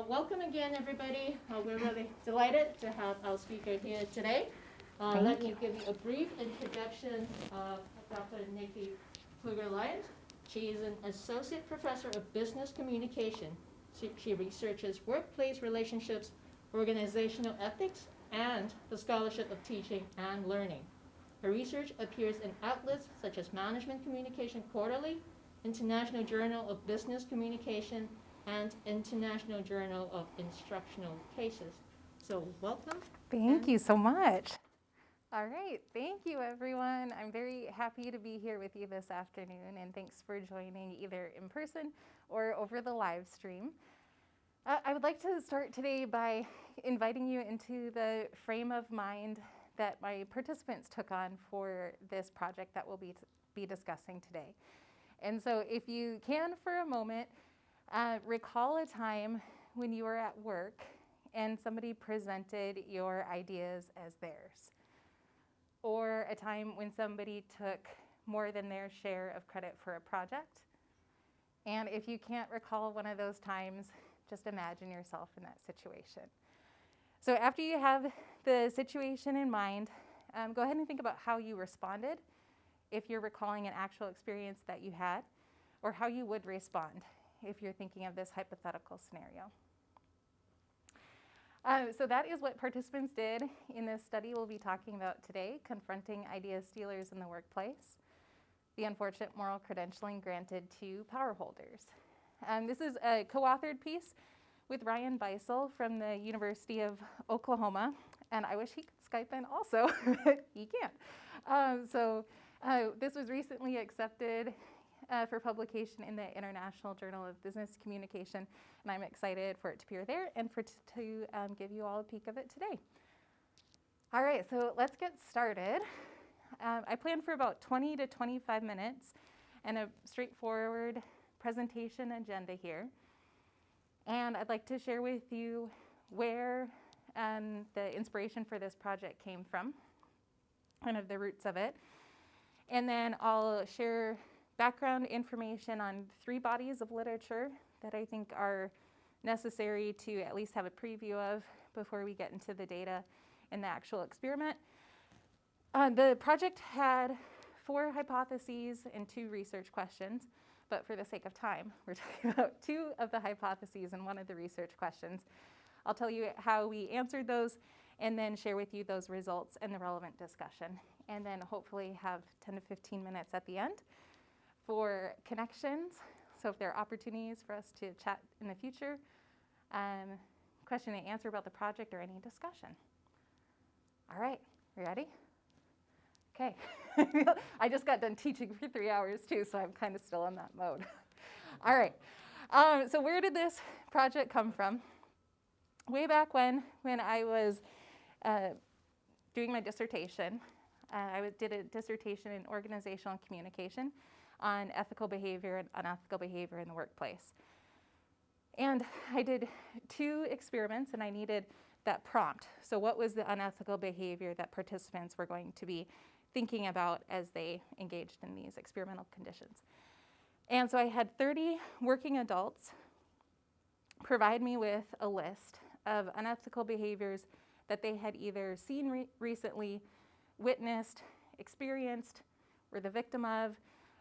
Welcome again, everybody. We're really delighted to have our speaker here today. Let me give you a brief introduction of Dr. Nikki Kluger-Lyons. She is an associate professor of business communication. She researches workplace relationships, organizational ethics, and the scholarship of teaching and learning. Her research appears in outlets such as Management Communication Quarterly, International Journal of Business Communication, and International Journal of Instructional Cases. So welcome. Thank you so much. All right, thank you everyone. I'm very happy to be here with you this afternoon, and thanks for joining either in person or over the live stream. I would like to start today by inviting you into the frame of mind that my participants took on for this project that we'll be discussing today. And so if you can for a moment, recall a time when you were at work and somebody presented your ideas as theirs, or a time when somebody took more than their share of credit for a project. And if you can't recall one of those times, just imagine yourself in that situation. So after you have the situation in mind, go ahead and think about how you responded, if you're recalling an actual experience that you had, or how you would respond if you're thinking of this hypothetical scenario. So that is what participants did in this study we'll be talking about today, Confronting Idea Stealers in the Workplace, the unfortunate moral credentialing granted to power holders. This is a co-authored piece with Ryan Beisel from the University of Oklahoma, and I wish he could Skype in also, but he can't. This was recently accepted for publication in the International Journal of Business Communication, and I'm excited for it to appear there and to give you all a peek of it today. All right, so let's get started. I planned for about 20 to 25 minutes and a straightforward presentation agenda here. And I'd like to share with you where the inspiration for this project came from, kind of the roots of it. And then I'll share background information on 3 bodies of literature that I think are necessary to at least have a preview of before we get into the data and the actual experiment. The project had 4 hypotheses and 2 research questions, but for the sake of time, we're talking about 2 of the hypotheses and 1 of the research questions. I'll tell you how we answered those and then share with you those results and the relevant discussion, and then hopefully have 10 to 15 minutes at the end for connections. So if there are opportunities for us to chat in the future, question and answer about the project or any discussion. All right, you ready? Okay. I just got done teaching for 3 hours too, so I'm kind of still in that mode. All right, so where did this project come from? Way back when I was doing my dissertation, I did a dissertation in organizational communication on ethical behavior and unethical behavior in the workplace. And I did 2 experiments and I needed that prompt. So what was the unethical behavior that participants were going to be thinking about as they engaged in these experimental conditions? And so I had 30 working adults provide me with a list of unethical behaviors that they had either seen recently, witnessed, experienced, were the victim of,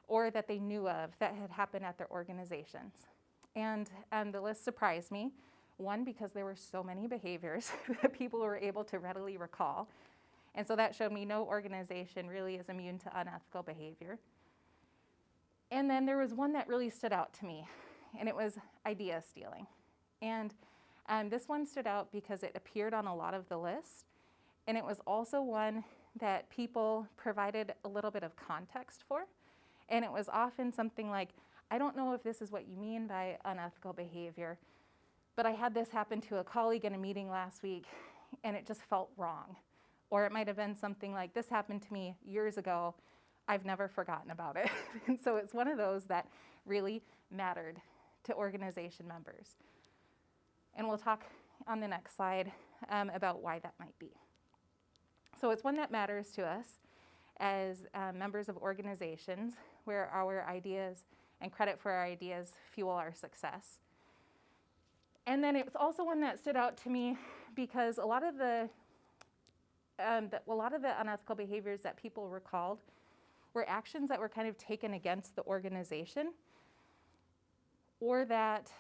or that they knew of that had happened at their organizations. And the list surprised me. 1, because there were so many behaviors that people were able to readily recall. And so that showed me no organization really is immune to unethical behavior. And then there was 1 that really stood out to me, and it was idea stealing. And this one stood out because it appeared on a lot of the lists, and it was also one that people provided a little bit of context for. And it was often something like, I don't know if this is what you mean by unethical behavior, but I had this happen to a colleague in a meeting last week, and it just felt wrong. Or it might have been something like, this happened to me years ago, I've never forgotten about it. And so it's one of those that really mattered to organization members. And we'll talk on the next slide about why that might be. So it's one that matters to us as members of organizations where our ideas and credit for our ideas fuel our success. And then it's also one that stood out to me because a lot of the unethical behaviors that people recalled were actions that were kind of taken against the organization, or that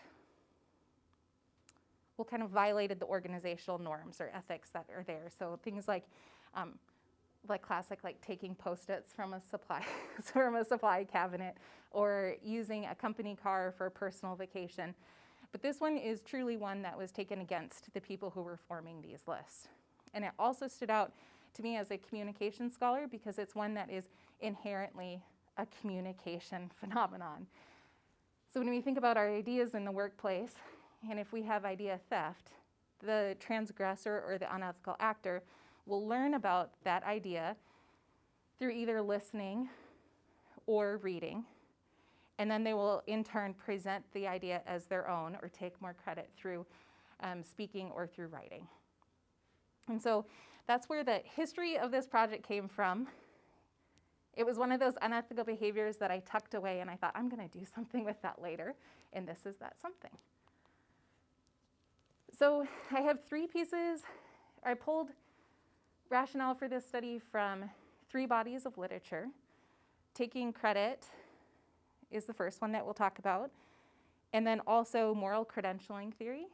kind of violated the organizational norms or ethics that are there. So things like classic, like taking Post-its from a supply cabinet, or using a company car for a personal vacation. But this one is truly one that was taken against the people who were forming these lists. And it also stood out to me as a communication scholar because it's one that is inherently a communication phenomenon. So when we think about our ideas in the workplace, and if we have idea theft, the transgressor or the unethical actor will learn about that idea through either listening or reading, and then they will in turn present the idea as their own or take more credit through speaking or through writing. And so that's where the history of this project came from. It was one of those unethical behaviors that I tucked away, and I thought, I'm going to do something with that later, and this is that something. So I have 3 pieces. I pulled rationale for this study from 3 bodies of literature. Taking credit is the first one that we'll talk about, and then also moral credentialing theory,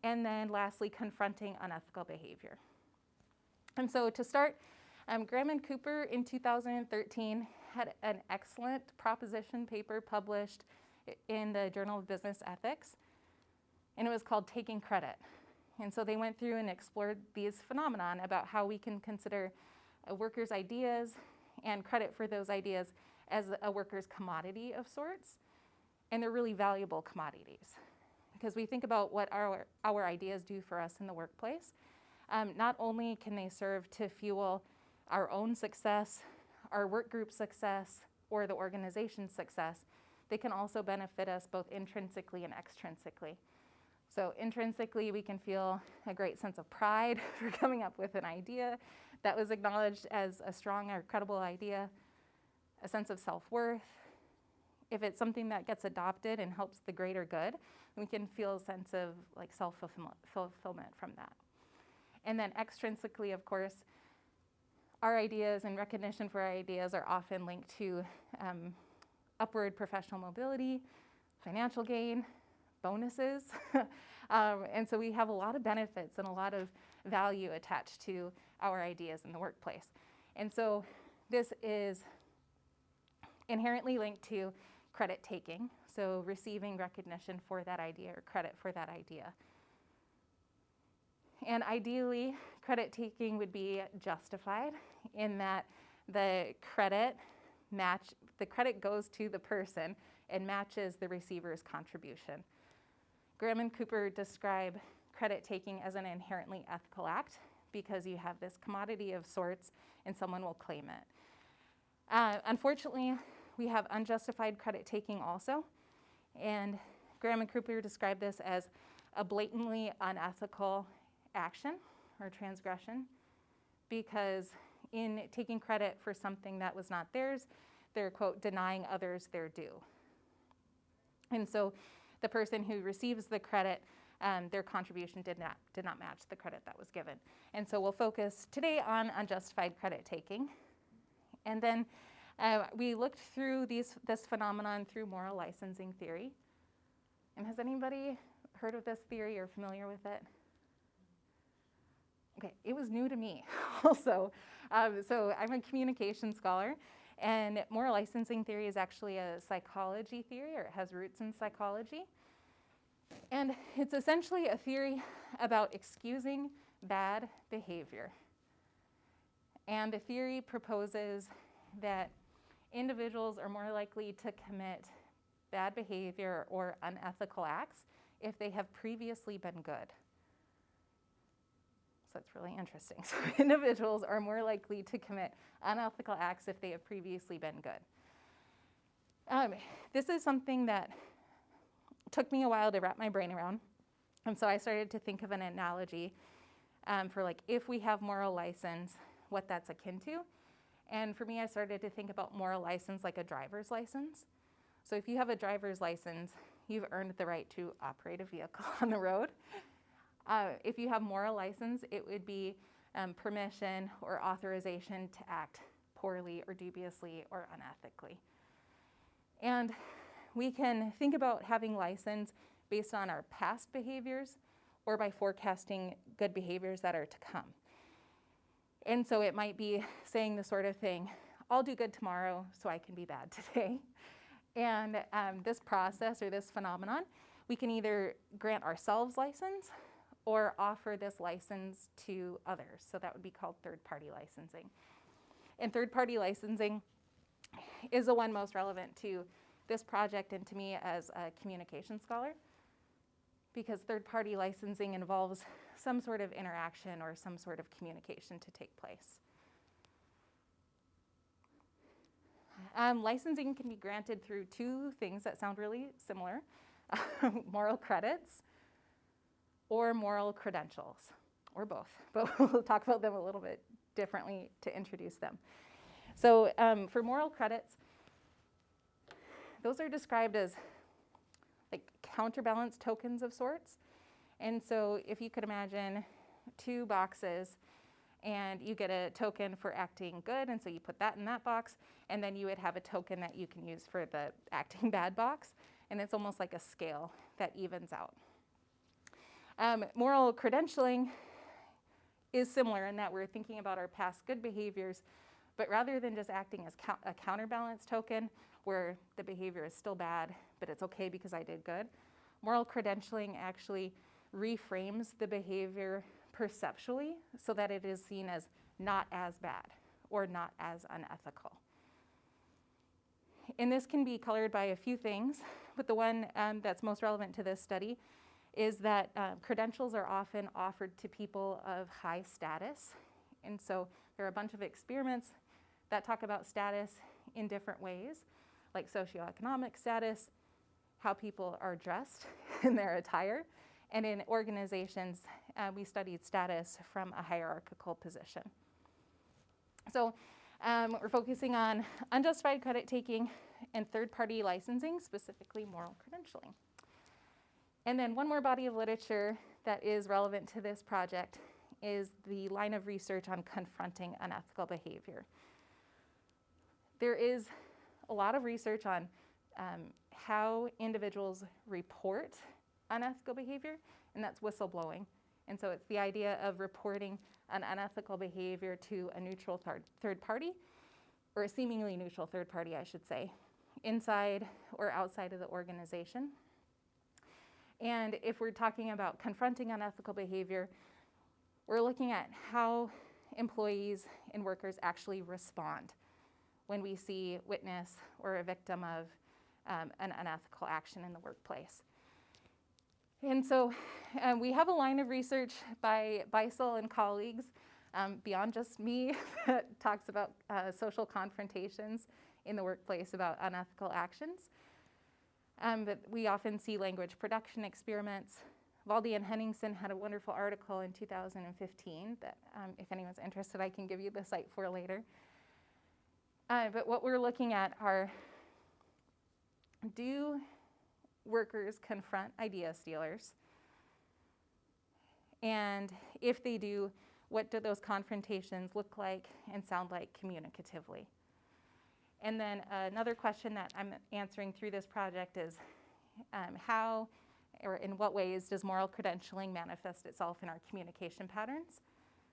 and then lastly, confronting unethical behavior. And so to start, Graham and Cooper in 2013 had an excellent proposition paper published in the Journal of Business Ethics, and it was called Taking Credit. And so they went through and explored these phenomenon about how we can consider a worker's ideas and credit for those ideas as a worker's commodity of sorts, and they're really valuable commodities. Because we think about what our ideas do for us in the workplace. Not only can they serve to fuel our own success, our work group success, or the organization's success, they can also benefit us both intrinsically and extrinsically. So intrinsically, we can feel a great sense of pride for coming up with an idea that was acknowledged as a strong or credible idea, a sense of self-worth. If it's something that gets adopted and helps the greater good, we can feel a sense of like self-fulfillment from that. And then extrinsically, of course, our ideas and recognition for our ideas are often linked to upward professional mobility, financial gain, bonuses. And so we have a lot of benefits and a lot of value attached to our ideas in the workplace. And so this is inherently linked to credit taking, so receiving recognition for that idea or credit for that idea. And ideally, credit taking would be justified in that the credit goes to the person and matches the receiver's contribution. Graham and Cooper describe credit taking as an inherently ethical act because you have this commodity of sorts and someone will claim it. Unfortunately, we have unjustified credit taking also, and Graham and Cooper describe this as a blatantly unethical action or transgression, because in taking credit for something that was not theirs, they're, quote, denying others their due. And so the person who receives the credit, their contribution did not match the credit that was given. And so we'll focus today on unjustified credit taking. And then we looked through this phenomenon through moral licensing theory. And has anybody heard of this theory or familiar with it? Okay, it was new to me also. So I'm a communication scholar, and moral licensing theory is actually a psychology theory, or it has roots in psychology. And it's essentially a theory about excusing bad behavior. And the theory proposes that individuals are more likely to commit bad behavior or unethical acts if they have previously been good. So that's really interesting. So individuals are more likely to commit unethical acts if they have previously been good. This is something that took me a while to wrap my brain around. And so I started to think of an analogy for like if we have moral license, what that's akin to. And for me, I started to think about moral license like a driver's license. So if you have a driver's license, you've earned the right to operate a vehicle on the road. If you have moral license, it would be permission or authorization to act poorly or dubiously or unethically. And we can think about having license based on our past behaviors or by forecasting good behaviors that are to come. And so it might be saying the sort of thing, I'll do good tomorrow so I can be bad today. And this process or this phenomenon, we can either grant ourselves license or offer this license to others. So that would be called third-party licensing. And third-party licensing is the one most relevant to this project and to me as a communication scholar, because third-party licensing involves some sort of interaction or some sort of communication to take place. Licensing can be granted through two things that sound really similar, moral credits or moral credentials, or both, but we'll talk about them a little bit differently to introduce them. So for moral credits, those are described as like counterbalance tokens of sorts. And so if you could imagine two boxes and you get a token for acting good, and so you put that in that box, and then you would have a token that you can use for the acting bad box, and it's almost like a scale that evens out. Moral credentialing is similar in that we're thinking about our past good behaviors, but rather than just acting as a counterbalance token where the behavior is still bad, but it's okay because I did good, moral credentialing actually reframes the behavior perceptually so that it is seen as not as bad or not as unethical. And this can be colored by a few things, but the one that's most relevant to this study is that credentials are often offered to people of high status. And so there are a bunch of experiments that talk about status in different ways, like socioeconomic status, how people are dressed in their attire, and in organizations, we studied status from a hierarchical position. So we're focusing on unjustified credit taking and third-party licensing, specifically moral credentialing. And then one more body of literature that is relevant to this project is the line of research on confronting unethical behavior. There is a lot of research on how individuals report unethical behavior, and that's whistleblowing. And so it's the idea of reporting an unethical behavior to a neutral third party, or a seemingly neutral third party, I should say, inside or outside of the organization. And if we're talking about confronting unethical behavior, we're looking at how employees and workers actually respond when we see, witness, or a victim of an unethical action in the workplace. And so we have a line of research by Beisel and colleagues, beyond just me, that talks about social confrontations in the workplace about unethical actions. But we often see language production experiments. Valdi and Henningsen had a wonderful article in 2015 that, if anyone's interested, I can give you the site for later. But what we're looking at are, do workers confront idea stealers? And if they do, what do those confrontations look like and sound like communicatively? And then another question that I'm answering through this project is how or in what ways does moral credentialing manifest itself in our communication patterns,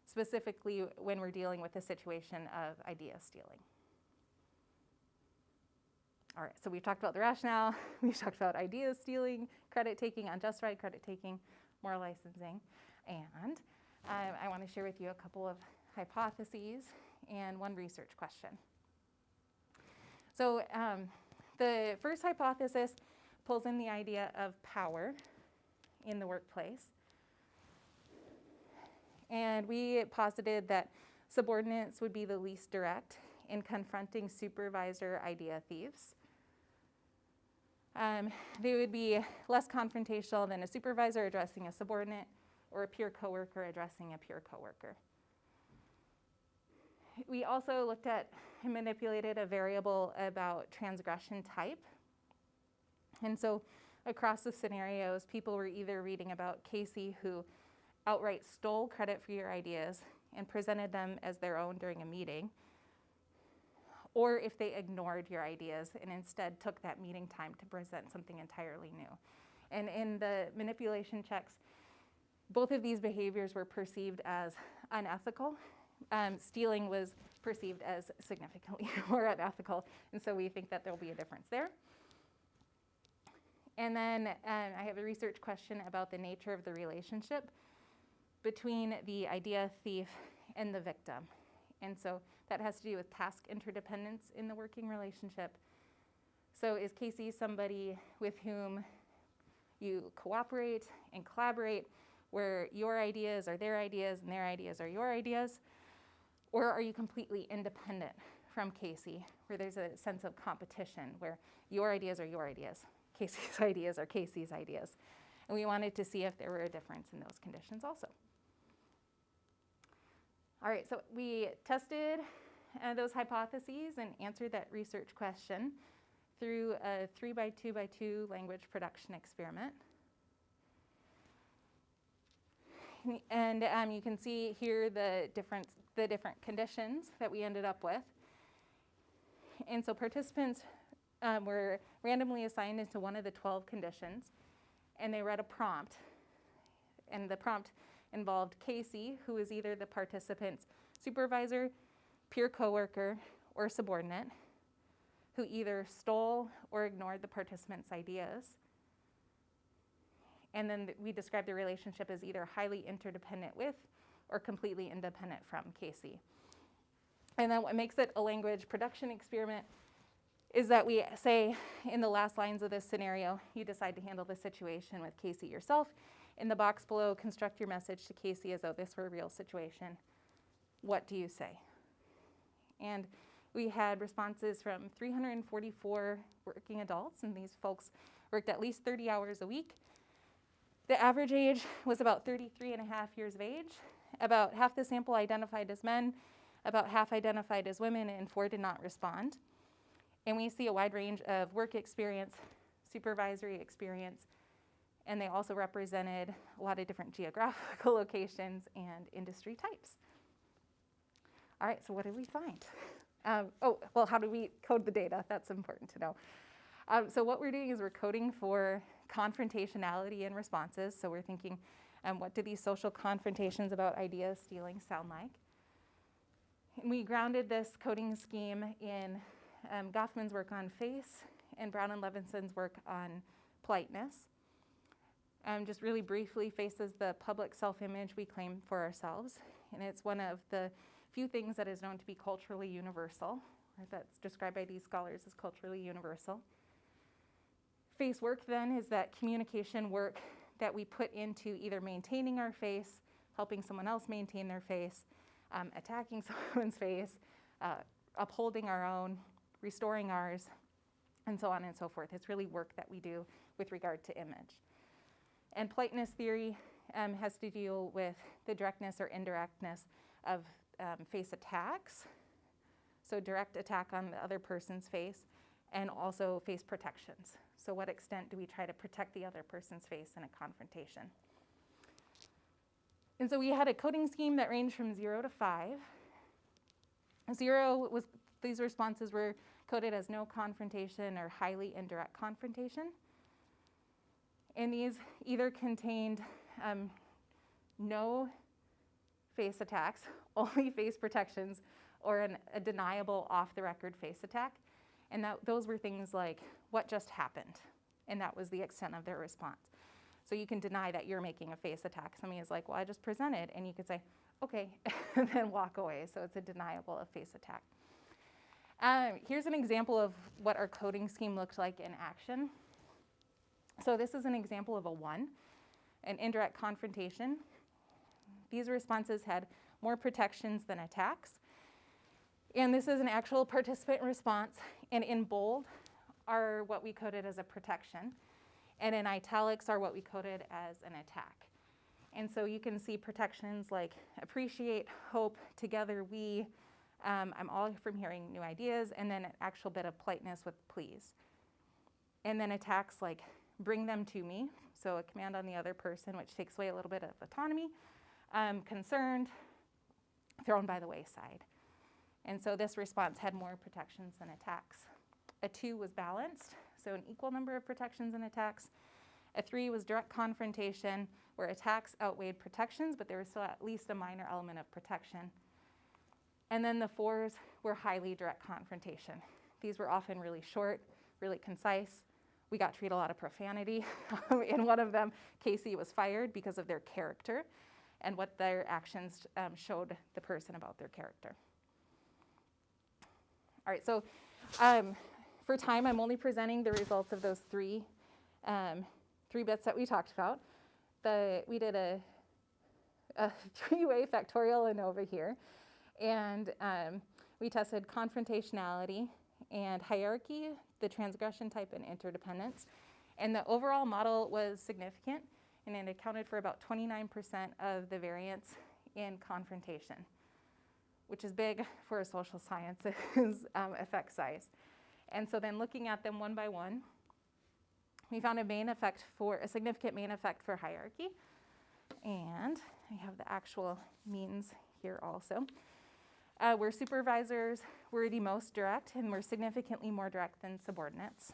specifically when we're dealing with a situation of idea stealing? All right, so we've talked about the rationale, we've talked about idea stealing, credit taking, unjustified credit taking, moral licensing, and I want to share with you a couple of hypotheses and one research question. So the first hypothesis pulls in the idea of power in the workplace. And we posited that subordinates would be the least direct in confronting supervisor idea thieves. They would be less confrontational than a supervisor addressing a subordinate or a peer coworker addressing a peer coworker. We also looked at and manipulated a variable about transgression type. And so across the scenarios, people were either reading about Casey, who outright stole credit for your ideas and presented them as their own during a meeting, or if they ignored your ideas and instead took that meeting time to present something entirely new. And in the manipulation checks, both of these behaviors were perceived as unethical. Stealing was perceived as significantly more unethical, and so we think that there'll be a difference there. And then I have a research question about the nature of the relationship between the idea thief and the victim. And so that has to do with task interdependence in the working relationship. So is Casey somebody with whom you cooperate and collaborate, where your ideas are their ideas and their ideas are your ideas? Or are you completely independent from Casey, where there's a sense of competition, where your ideas are your ideas, Casey's ideas are Casey's ideas? And we wanted to see if there were a difference in those conditions also. All right, so we tested those hypotheses and answered that research question through a 3x2x2 language production experiment. And you can see here the different conditions that we ended up with. And so participants were randomly assigned into one of the 12 conditions, and they read a prompt. And the prompt involved Casey, who is either the participant's supervisor, peer coworker, or subordinate, who either stole or ignored the participant's ideas. And then we described the relationship as either highly interdependent with or completely independent from Casey. And then what makes it a language production experiment is that we say in the last lines of this scenario, you decide to handle the situation with Casey yourself. In the box below, construct your message to Casey as though this were a real situation. What do you say? And we had responses from 344 working adults, and these folks worked at least 30 hours a week. The average age was about 33 and a half years of age. About half the sample identified as men, about half identified as women, and 4 did not respond. And we see a wide range of work experience, supervisory experience, and they also represented a lot of different geographical locations and industry types. All right, so what did we find? How do we code the data? That's important to know. So what we're doing is we're coding for confrontationality in responses. So we're thinking, what do these social confrontations about idea stealing sound like? And we grounded this coding scheme in Goffman's work on face and Brown and Levinson's work on politeness. Just really briefly, face is the public self-image we claim for ourselves, and it's one of the few things that is known to be culturally universal, or that's described by these scholars as culturally universal. Face work then is that communication work that we put into either maintaining our face, helping someone else maintain their face, attacking someone's face, upholding our own, restoring ours, and so on and so forth. It's really work that we do with regard to image. And politeness theory has to deal with the directness or indirectness of face attacks. So direct attack on the other person's face, and also face protections. So what extent do we try to protect the other person's face in a confrontation? And so we had a coding scheme that ranged from 0 to 5. 0 was, these responses were coded as no confrontation or highly indirect confrontation. And these either contained no face attacks, only face protections, or a deniable off-the-record face attack. And those were things like, what just happened? And that was the extent of their response. So you can deny that you're making a face attack. Somebody is like, well, I just presented. And you could say, okay, and then walk away. So it's a deniable of face attack. Here's an example of what our coding scheme looked like in action. So this is an example of a 1, an indirect confrontation. These responses had more protections than attacks. And this is an actual participant response. And in bold are what we coded as a protection. And in italics are what we coded as an attack. And so you can see protections like appreciate, hope, together we, I'm all from hearing new ideas, and then an actual bit of politeness with please. And then attacks like bring them to me. So a command on the other person, which takes away a little bit of autonomy. Concerned, thrown by the wayside. And so this response had more protections than attacks. A 2 was balanced, so an equal number of protections and attacks. A 3 was direct confrontation, where attacks outweighed protections, but there was still at least a minor element of protection. And then the 4s were highly direct confrontation. These were often really short, really concise. We got to read a lot of profanity. In one of them, Casey was fired because of their character and what their actions showed the person about their character. All right, so for time, I'm only presenting the results of those three bits that we talked about. We did a 3-way factorial ANOVA here, and we tested confrontationality and hierarchy, the transgression type, and interdependence. And the overall model was significant, and it accounted for about 29% of the variance in confrontation, which is big for a social sciences effect size. And so then looking at them one by one, we found a significant main effect for hierarchy. And I have the actual means here also. Where supervisors were the most direct and were significantly more direct than subordinates.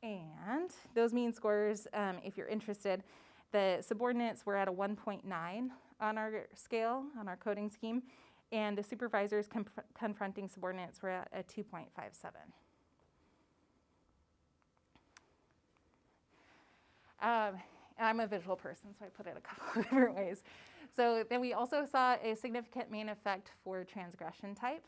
And those mean scores, if you're interested, the subordinates were at a 1.9 on our scale, on our coding scheme, and the supervisors confronting subordinates were at a 2.57. I'm a visual person, so I put it a couple of different ways. So then we also saw a significant main effect for transgression type.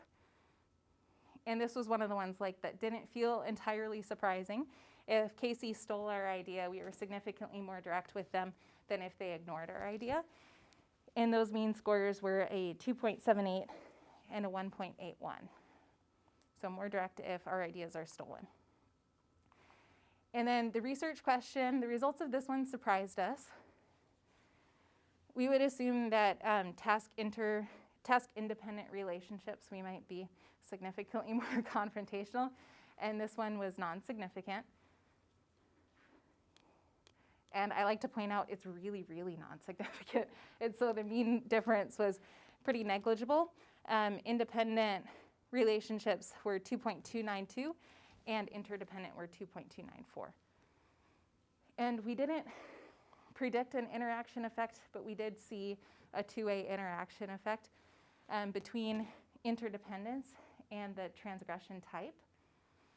And this was one of the ones that didn't feel entirely surprising. If Casey stole our idea, we were significantly more direct with them than if they ignored our idea. And those mean scores were a 2.78 and a 1.81. So more direct if our ideas are stolen. And then the research question, the results of this one surprised us. We would assume that task-independent relationships, we might be significantly more confrontational, and this one was non-significant. And I like to point out it's really, really non-significant. And so the mean difference was pretty negligible. Independent relationships were 2.292, and interdependent were 2.294. And we didn't predict an interaction effect, but we did see a 2-way interaction effect between interdependence and the transgression type.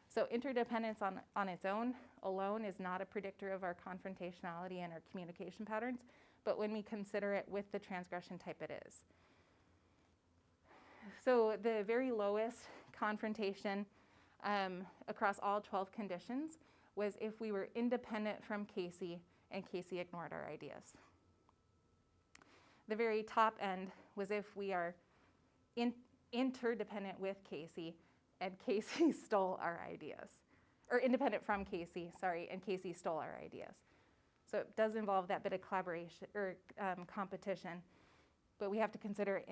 So interdependence on its own alone is not a predictor of our confrontationality and our communication patterns, but when we consider it with the transgression type, it is. So the very lowest confrontation across all 12 conditions was if we were independent from Casey and Casey ignored our ideas. The very top end was if we are interdependent with Casey and Casey stole our ideas. Or independent from Casey, sorry, and Casey stole our ideas. So it does involve that bit of collaboration or competition, but we have to consider it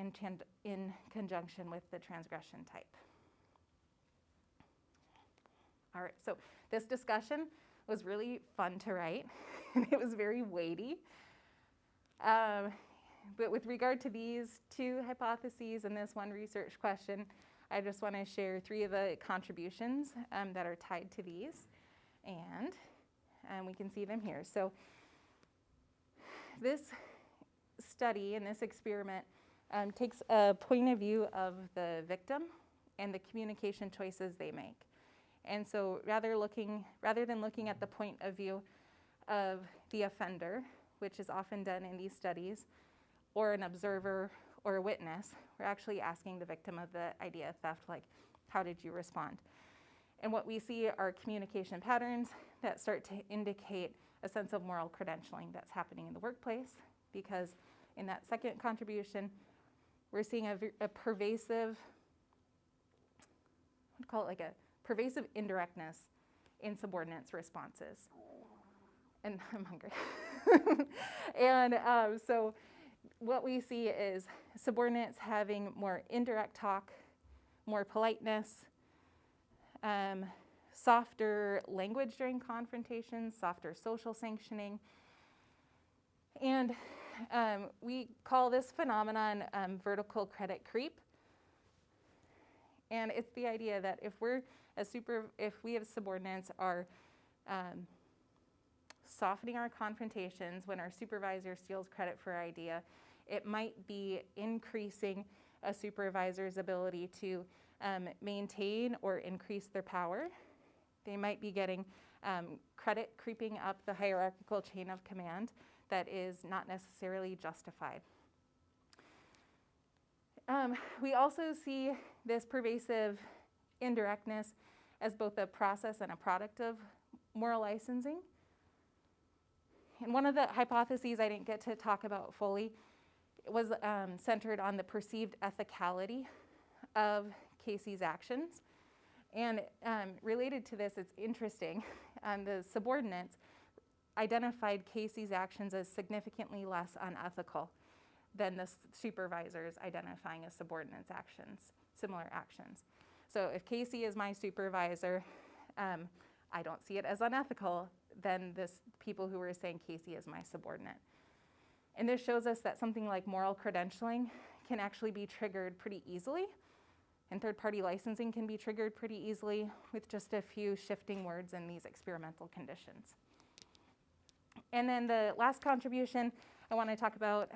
in conjunction with the transgression type. All right, so this discussion was really fun to write, and it was very weighty. But with regard to these 2 hypotheses and this one research question, I just want to share 3 of the contributions that are tied to these, and we can see them here. So this study and this experiment takes a point of view of the victim and the communication choices they make. And so rather than looking at the point of view of the offender, which is often done in these studies, or an observer or a witness, we're actually asking the victim of the idea of theft, how did you respond? And what we see are communication patterns that start to indicate a sense of moral credentialing that's happening in the workplace, because in that second contribution, we're seeing a pervasive, I'd call it a pervasive indirectness in subordinates' responses. And I'm hungry. And so what we see is subordinates having more indirect talk, more politeness, softer language during confrontations, softer social sanctioning. And we call this phenomenon vertical credit creep. And it's the idea that if we as subordinates are softening our confrontations when our supervisor steals credit for our idea, it might be increasing a supervisor's ability to maintain or increase their power. They might be getting credit creeping up the hierarchical chain of command that is not necessarily justified. We also see this pervasive indirectness as both a process and a product of moral licensing. And one of the hypotheses I didn't get to talk about fully was centered on the perceived ethicality of Casey's actions. And related to this, it's interesting, the subordinates identified Casey's actions as significantly less unethical than the supervisors identifying as subordinates' actions, similar actions. So if Casey is my supervisor, I don't see it as unethical than people who were saying Casey is my subordinate. And this shows us that something like moral credentialing can actually be triggered pretty easily, and third-party licensing can be triggered pretty easily with just a few shifting words in these experimental conditions. And then the last contribution I want to talk about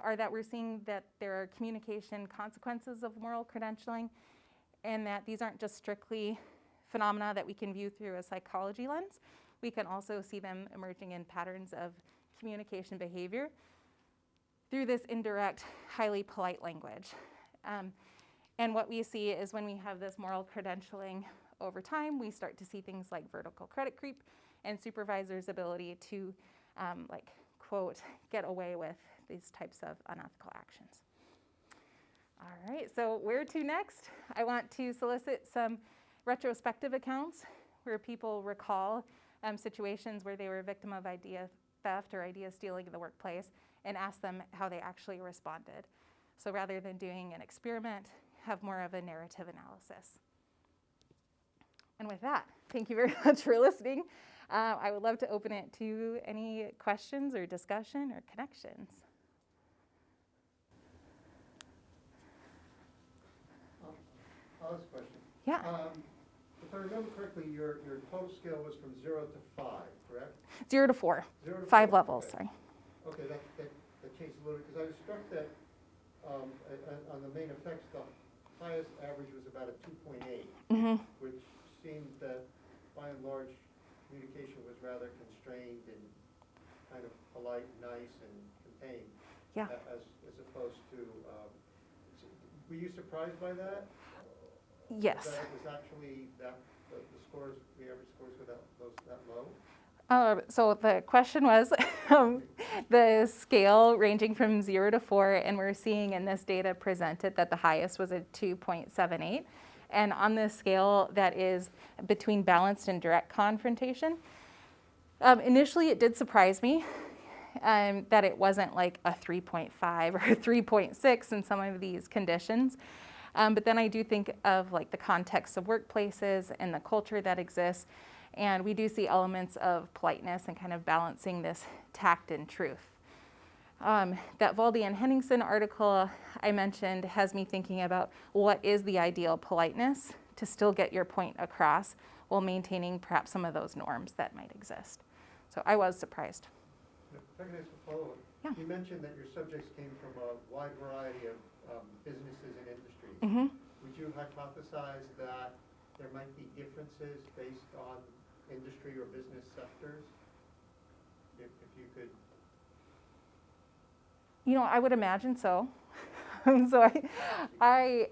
are that we're seeing that there are communication consequences of moral credentialing, and that these aren't just strictly phenomena that we can view through a psychology lens. We can also see them emerging in patterns of communication behavior through this indirect, highly polite language. And what we see is when we have this moral credentialing over time, we start to see things like vertical credit creep and supervisors' ability to, quote, get away with these types of unethical actions. All right, so where to next? I want to solicit some retrospective accounts where people recall situations where they were a victim of idea theft or idea stealing in the workplace, and ask them how they actually responded. So rather than doing an experiment, have more of a narrative analysis. And with that, thank you very much for listening. I would love to open it to any questions or discussion or connections. I'll ask a question. Yeah. If I remember correctly, your total scale was from 0 to 5, correct? 0 to 4. 0 to 5 4, levels, okay. sorry. Okay, that changed a little bit, because I was struck that on the main effects, the highest average was about a 2.8, which seemed that by and large communication was rather constrained and kind of polite, nice, and contained. Yeah. As opposed to, were you surprised by that? Yes. That it was actually that the scores, the average scores were that low? So the question was the scale ranging from 0 to 4, and we're seeing in this data presented that the highest was a 2.78. And on this scale that is between balanced and direct confrontation, initially it did surprise me that it wasn't like a 3.5 or a 3.6 in some of these conditions. But then I do think of like the context of workplaces and the culture that exists. And we do see elements of politeness and kind of balancing this tact and truth. That Valdi and Henningsen article I mentioned has me thinking about what is the ideal politeness to still get your point across while maintaining perhaps some of those norms that might exist. So I was surprised. If I can ask a follow-up. Yeah. You mentioned that your subjects came from a wide variety of businesses and industries. Would you hypothesize that there might be differences based on industry or business sectors? If you could. You know, I would imagine so. So I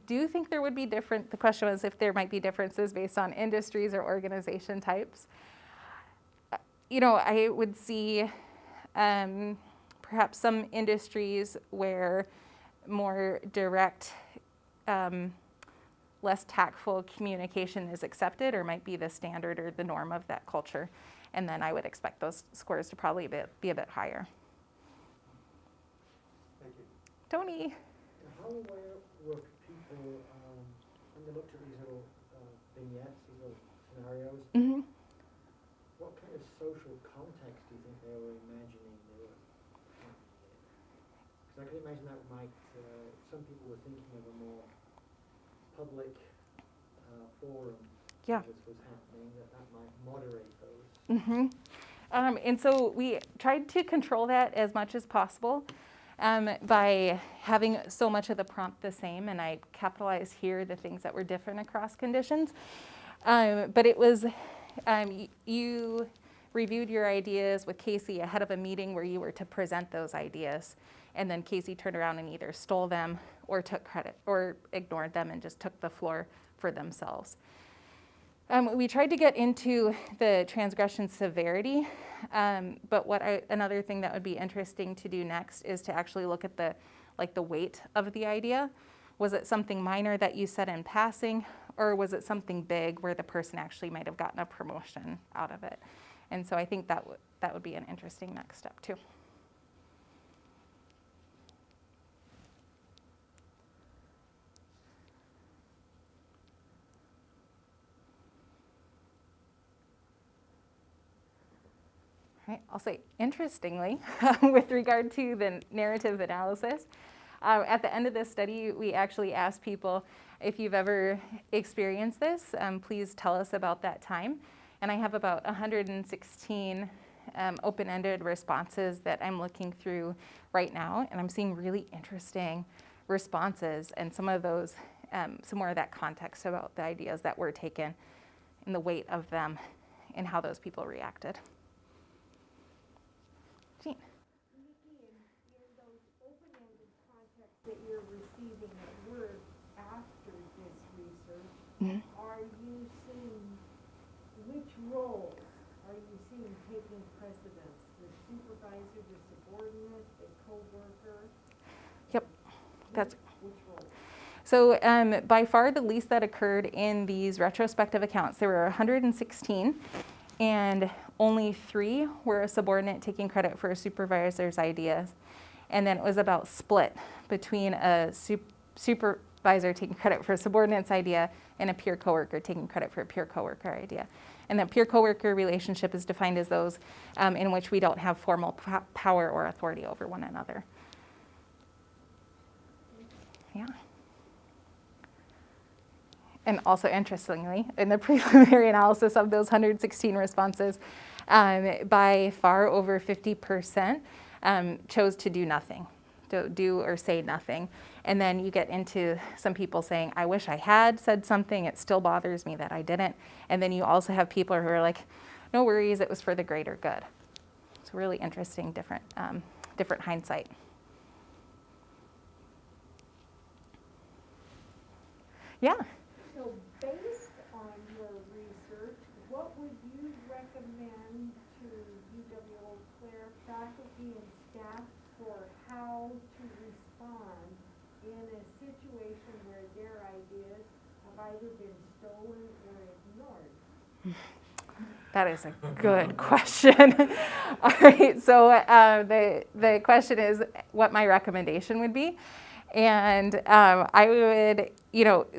do think there would be different, the question was if there might be differences based on industries or organization types. You know, I would see perhaps some industries where more direct, less tactful communication is accepted or might be the standard or the norm of that culture. And then I would expect those scores to probably be a bit higher. Thank you. Tony. How aware were people when they looked at these little vignettes, these little scenarios. Mm-hmm. What kind of social context do you think they were imagining they were happening in? Because I can imagine that might, some people were thinking of a more public forum. Yeah. This was happening, that might moderate those. Mm-hmm. And so we tried to control that as much as possible by having so much of the prompt the same, and I capitalize here the things that were different across conditions. But it was, you reviewed your ideas with Casey ahead of a meeting where you were to present those ideas, and then Casey turned around and either stole them or took credit or ignored them and just took the floor for themselves. We tried to get into the transgression severity, but another thing that would be interesting to do next is to actually look at the weight of the idea. Was it something minor that you said in passing, or was it something big where the person actually might have gotten a promotion out of it? And so I think that would be an interesting next step too. Right. I'll say, interestingly, with regard to the narrative analysis, at the end of this study, we actually asked people, if you've ever experienced this, please tell us about that time. And I have about 116 open-ended responses that I'm looking through right now, and I'm seeing really interesting responses, and some of those, some more of that context about the ideas that were taken and the weight of them and how those people reacted. Jean. Nikki, in those open-ended contexts that you're receiving at work after this research, Mm-hmm. are you seeing, which roles are you seeing taking precedence? The supervisor, the subordinate, the co-worker? Yep. Which role? So by far the least that occurred in these retrospective accounts. There were 116, and only 3 were a subordinate taking credit for a supervisor's ideas. And then it was about split between a supervisor taking credit for a subordinate's idea and a peer coworker taking credit for a peer coworker idea. And the peer coworker relationship is defined as those in which we don't have formal power or authority over one another. Yeah. And also, interestingly, in the preliminary analysis of those 116 responses, by far over 50% chose to do nothing, to do or say nothing. And then you get into some people saying, I wish I had said something, it still bothers me that I didn't. And then you also have people who are like, no worries, it was for the greater good. It's really interesting, different hindsight. Yeah. So based on your research, what would you recommend to UWEC faculty and staff for how to respond in a situation where their ideas have either been stolen or ignored? That is a good question. All right, so the question is what my recommendation would be. And I would,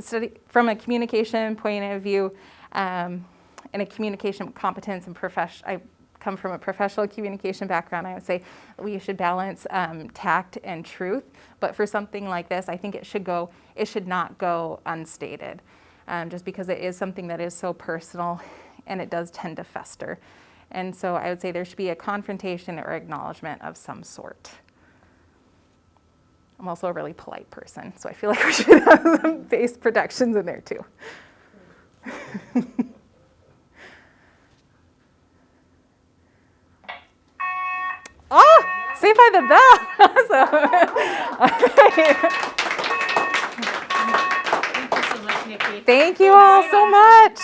study from a communication point of view and a communication competence and I come from a professional communication background. I would say we should balance tact and truth. But for something like this, I think it should not go unstated, just because it is something that is so personal and it does tend to fester. And so I would say there should be a confrontation or acknowledgement of some sort. I'm also a really polite person, so I feel like we should have some face protections in there too. Oh, saved by the bell. Awesome. Thank you so much, Nikki. Thank you all so much.